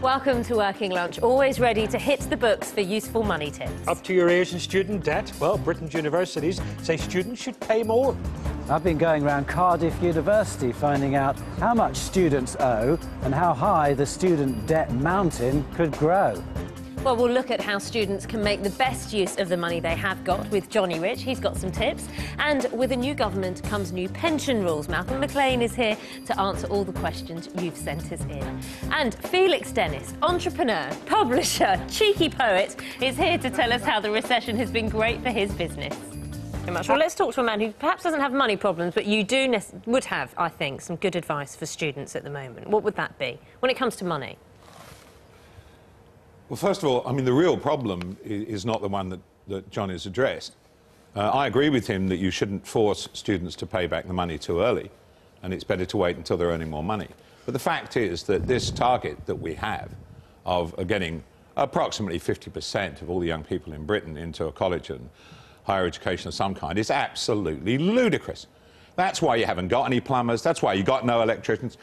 Welcome to Working Lunch, always ready to hit the books for useful money tips. Up to your ears in student debt? Well, Britain's universities say students should pay more. I've been going around Cardiff University finding out how much students owe and how high the student debt mountain could grow. Well, we'll look at how students can make the best use of the money they have got with Johnny Rich. He's got some tips. And with a new government comes new pension rules. Malcolm McLean is here to answer all the questions you've sent us in. And Felix Dennis, entrepreneur, publisher, cheeky poet, is here to tell us how the recession has been great for his business. Very much. Well, let's talk to a man who perhaps doesn't have money problems, but you would have, I think, some good advice for students at the moment. What would that be when it comes to money? Well, first of all, I mean, the real problem is not the one that John has addressed. I agree with him that you shouldn't force students to pay back the money too early, and it's better to wait until they're earning more money. But the fact is that this target that we have of getting approximately 50% of all the young people in Britain into a college and higher education of some kind is absolutely ludicrous. That's why you haven't got any plumbers, that's why you've got no electricians.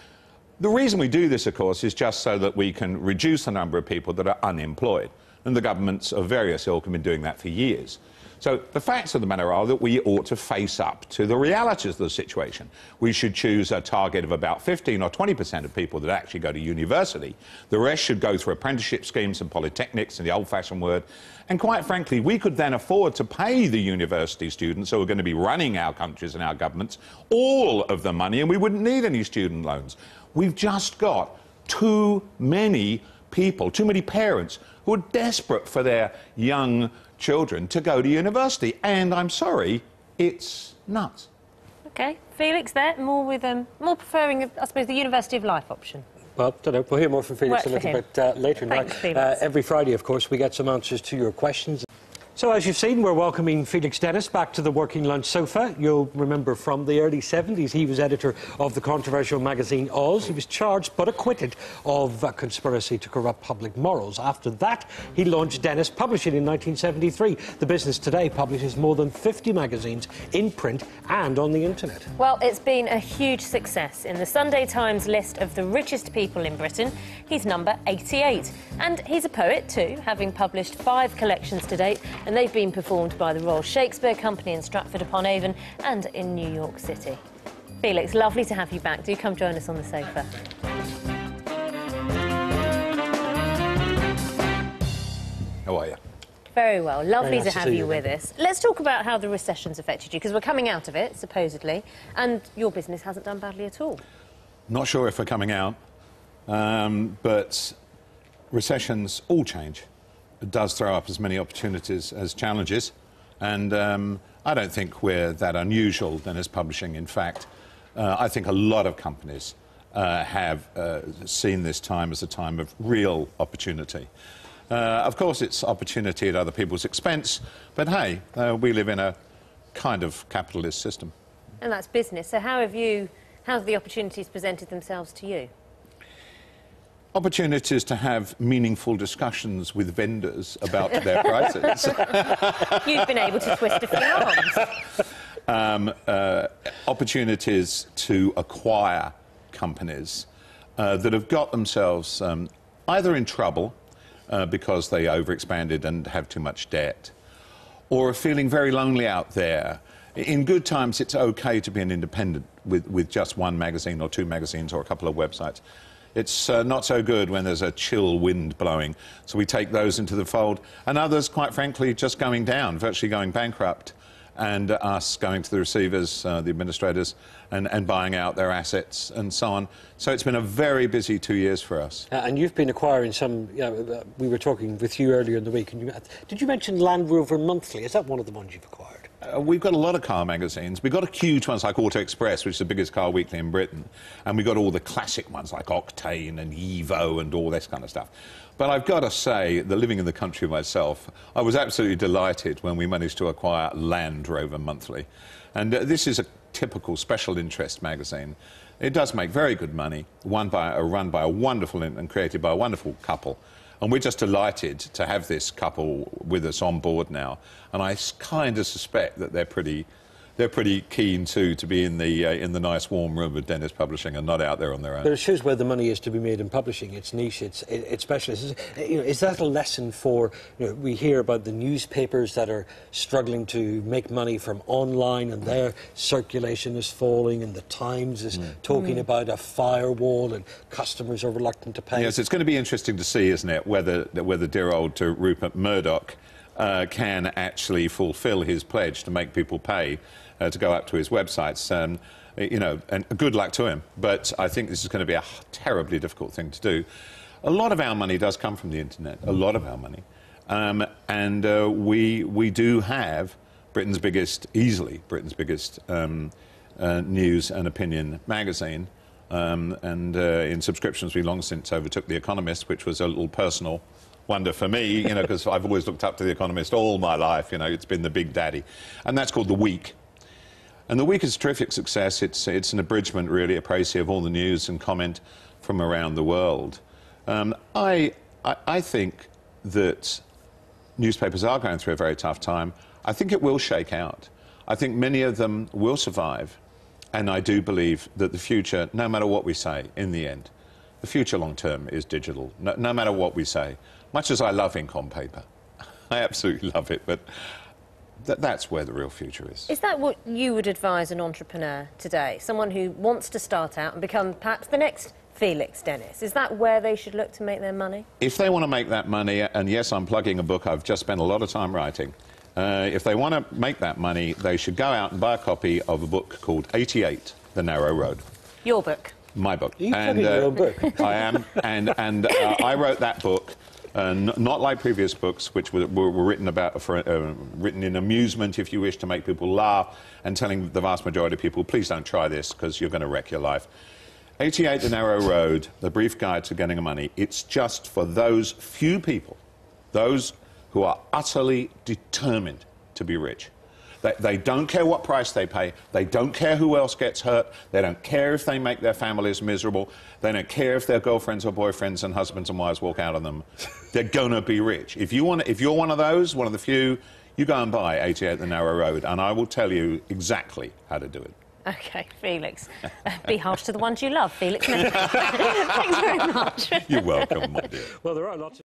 The reason we do this, of course, is just so that we can reduce the number of people that are unemployed. And the governments of various ilk have been doing that for years. So the facts of the matter are that we ought to face up to the realities of the situation. We should choose a target of about 15 or 20% of people that actually go to university. The rest should go through apprenticeship schemes and polytechnics, in the old-fashioned word. And quite frankly, we could then afford to pay the university students who are going to be running our countries and our governments all of the money, and we wouldn't need any student loans. We've just got too many people, too many parents who are desperate for their young children to go to university. And I'm sorry, it's nuts. OK. Felix there, more preferring, I suppose, the University of Life option. Well, don't know. We'll hear more from Felix a little bit later. Thanks, Every Friday, of course, we get some answers to your questions. So, as you've seen, we're welcoming Felix Dennis back to the Working Lunch sofa. You'll remember from the early 70s, he was editor of the controversial magazine Oz. He was charged but acquitted of conspiracy to corrupt public morals. After that, he launched Dennis Publishing in 1973. The business today publishes more than 50 magazines in print and on the internet. Well, it's been a huge success. In the Sunday Times list of the richest people in Britain, he's number 88. And he's a poet too, having published 5 collections to date, and they've been performed by the Royal Shakespeare Company in Stratford-upon-Avon and in New York City. Felix, lovely to have you back. Do come join us on the sofa. How are you? Very well. Lovely Very nice to have you with us. Let's talk about how the recession's affected you, because we're coming out of it, supposedly, and your business hasn't done badly at all. Not sure if we're coming out, but recessions all change. It does throw up as many opportunities as challenges, and I don't think we're that unusual than as publishing. In fact, I think a lot of companies have seen this time as a time of real opportunity. Of course, it's opportunity at other people's expense, but hey, we live in a kind of capitalist system. And that's business. So how have the opportunities presented themselves to you? Opportunities to have meaningful discussions with vendors about their prices. You've been able to twist a few arms. Opportunities to acquire companies that have got themselves either in trouble because they overexpanded and have too much debt, or are feeling very lonely out there. In good times, it's OK to be an independent with just one magazine or 2 magazines or a couple of websites. It's not so good when there's a chill wind blowing, so we take those into the fold, and others, quite frankly, just going down, virtually going bankrupt, and us going to the receivers, the administrators, and buying out their assets and so on. So it's been a very busy 2 years for us. And you've been acquiring some, we were talking with you earlier in the week, and did you mention Land Rover Monthly? Is that one of the ones you've acquired? We've got a lot of car magazines. We've got huge ones like Auto Express, which is the biggest car weekly in Britain. And we've got all the classic ones like Octane and Evo and all this kind of stuff. But I've got to say that living in the country myself, I was absolutely delighted when we managed to acquire Land Rover Monthly. And this is a typical special interest magazine. It does make very good money, run by a wonderful and created by a wonderful couple. And we're just delighted to have this couple with us on board now. And I kind of suspect that they're pretty they're pretty keen to be in the nice warm room with Dennis Publishing and not out there on their own. But it shows where the money is to be made in publishing. It's niche, it's specialist. Is that a lesson for, we hear about the newspapers that are struggling to make money from online and their circulation is falling, and the Times is talking about a firewall and customers are reluctant to pay? Yes, it's going to be interesting to see, isn't it, whether dear old Rupert Murdoch can actually fulfil his pledge to make people pay to go up to his websites. And good luck to him. But I think this is going to be a terribly difficult thing to do. A lot of our money does come from the internet, a lot of our money. We do have easily Britain's biggest news and opinion magazine. In subscriptions, we long since overtook The Economist, which was a little personal wonder for me, because I've always looked up to The Economist all my life. It's been the big daddy. And that's called The Week. And The Week is a terrific success. It's an abridgment, really, a précis of all the news and comment from around the world. I think that newspapers are going through a very tough time. I think it will shake out. I think many of them will survive. And I do believe that the future, no matter what we say, in the end, the future long-term is digital, no matter what we say. Much as I love ink on paper. I absolutely love it, but that's where the real future is. Is that what you would advise an entrepreneur today? Someone who wants to start out and become perhaps the next Felix Dennis? Is that where they should look to make their money? If they want to make that money, and yes, I'm plugging a book I've just spent a lot of time writing, if they want to make that money, they should go out and buy a copy of a book called 88, The Narrow Road. Your book? My book. Are you plugging your own book? I am, and I wrote that book, not like previous books, which were written written in amusement, if you wish, to make people laugh, and telling the vast majority of people, please don't try this, because you're going to wreck your life. 88, The Narrow Road, The Brief Guide to Getting Money. It's just for those few people, those who are utterly determined to be rich. They don't care what price they pay. They don't care who else gets hurt. They don't care if they make their families miserable. They don't care if their girlfriends or boyfriends and husbands and wives walk out on them. They're gonna be rich. If you're one of those, one of the few, you go and buy 88 The Narrow Road, and I will tell you exactly how to do it. OK, Felix. Be harsh to the ones you love, Felix. Thanks very much. You're welcome, my dear. Well, there are lots of